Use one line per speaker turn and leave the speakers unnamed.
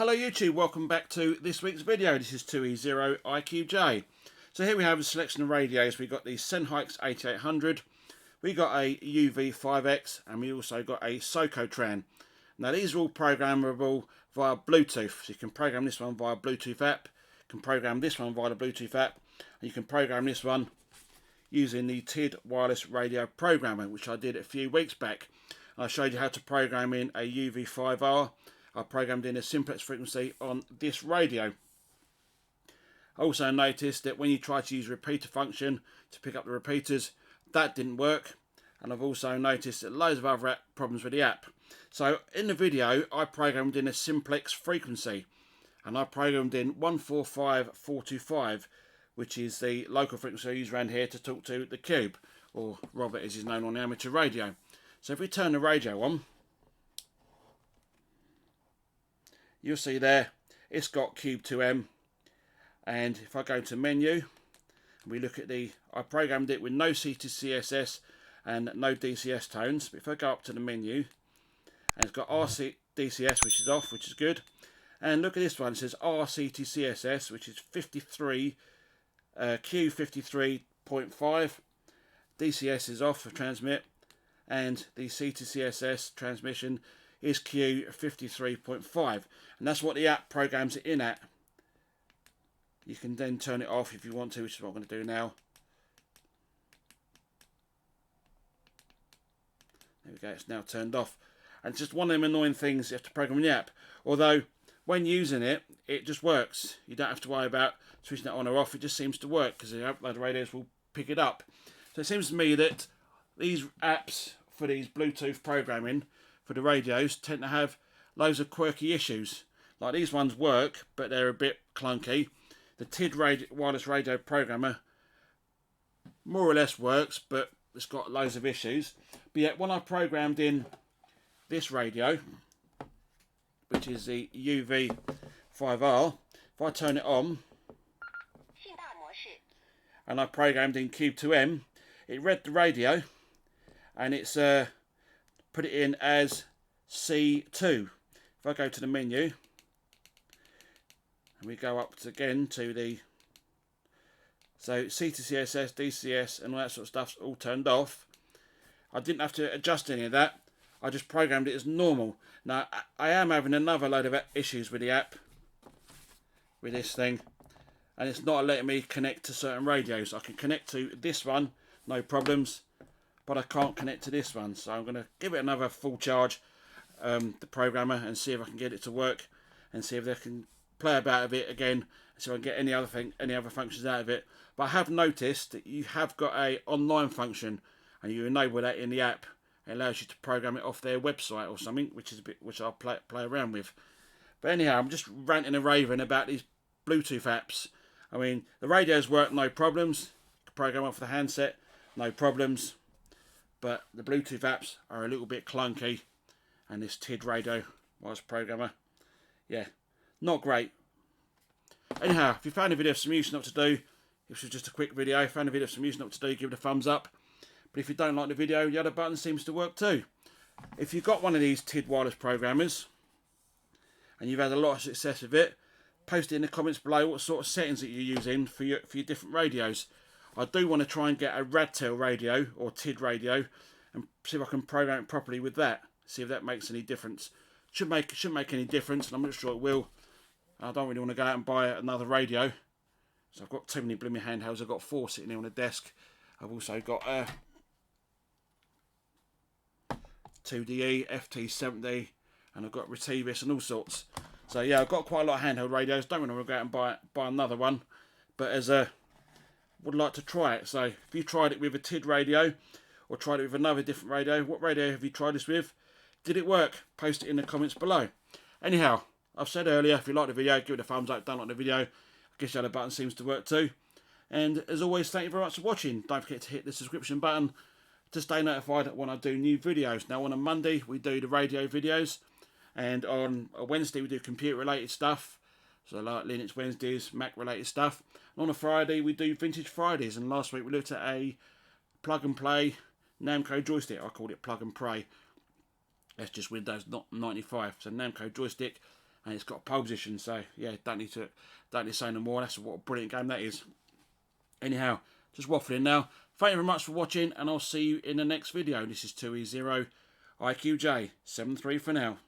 Hello YouTube, welcome back to this week's video. This is 2E0IQJ. So here we have a selection of radios. We've got the Sennheiser 8800, we got a UV5X, and we also got a Socotran. Now these are all programmable via Bluetooth. So you can program this one via Bluetooth app, you can program this one via the Bluetooth app, and you can program this one using the TID wireless radio programmer, which I did a few weeks back. I showed you how to program in a UV5R. I programmed in a simplex frequency on this radio. I also noticed that when you try to use repeater function to pick up the repeaters, that didn't work. And I've also noticed that loads of other problems with the app. So in the video, I programmed in a simplex frequency, and I programmed in 145425, which is the local frequency I use around here to talk to the Cube, or Robert as he's known on the amateur radio. So if we turn the radio on, you'll see there it's got Cube 2M, and if I go to menu, we look at I programmed it with no CTCSS and no DCS tones. But if I go up to the menu, and it's got RCDCS, which is off, which is good, and look at this one, it says RCTCSS, which is 53 Q53.5, DCS is off for transmit, and the CTCSS transmission is Q53.5, and that's what the app programs it in at. You can then turn it off if you want to, which is what I'm going to do now. There we go, it's now turned off. And it's just one of them annoying things you have to program in the app. Although, when using it, it just works. You don't have to worry about switching it on or off, it just seems to work, because the upload radios will pick it up. So it seems to me that these apps for these Bluetooth programming for the radios tend to have loads of quirky issues. Like these ones work, but they're a bit clunky. The TID wireless radio programmer more or less works, but it's got loads of issues. But yet when I programmed in this radio, which is the UV5R, if I turn it on and I programmed in Cube 2M, it read the radio and it's put it in as C2. If I go to the menu and we go up again to the, so CTCSS, DCS and all that sort of stuff's all turned off. I didn't have to adjust any of that, I just programmed it as normal. Now I am having another load of issues with the app, with this thing, and it's not letting me connect to certain radios. I can connect to this one, no problems, but I can't connect to this one. So I'm going to give it another full charge, the programmer, and see if I can get it to work, and see if they can play about with it again, so I can get any other functions out of it. But I have noticed that you have got a online function, and you enable that in the app. It allows you to program it off their website or something, which is a bit, which I'll play around with. But anyhow, I'm just ranting and raving about these Bluetooth apps. I mean, the radios work no problems. You can program off the handset, no problems. But the Bluetooth apps are a little bit clunky, and this TID radio wireless programmer, yeah, not great. Anyhow, if you found the video of some use, not to do, this was just a quick video. If you found the video of some use, not to do, give it a thumbs up. But if you don't like the video, the other button seems to work too. If you've got one of these TID wireless programmers and you've had a lot of success with it, post it in the comments below what sort of settings that you're using for your different radios. I do want to try and get a Radtail radio or TID radio and see if I can program it properly with that. See if that makes any difference. Shouldn't make any difference, and I'm not sure it will. I don't really want to go out and buy another radio. So I've got too many blooming handhelds. I've got 4 sitting here on the desk. I've also got 2DE, FT70, and I've got Retivis and all sorts. So yeah, I've got quite a lot of handheld radios. Don't want to go out and buy another one, but would like to try it. So if you tried it with a TID radio or tried it with another different radio, what radio have you tried this with? Did it work? Post it in the comments below. Anyhow, I've said earlier, if you like the video, give it a thumbs up. Don't like the video, I guess the other button seems to work too. And as always, thank you very much for watching. Don't forget to hit the subscription button to stay notified when I do new videos. Now on a Monday we do the radio videos, and on a Wednesday we do computer related stuff, so like Linux Wednesdays, Mac related stuff. And on a Friday we do Vintage Fridays, and last week we looked at a plug and play Namco joystick. I called it plug and pray. That's just Windows, not 95. So Namco joystick, and it's got pole position. So yeah, don't need to say no more. That's what a brilliant game that is. Anyhow, just waffling now. Thank you very much for watching, and I'll see you in the next video. This is 2E0 IQJ 73 for now.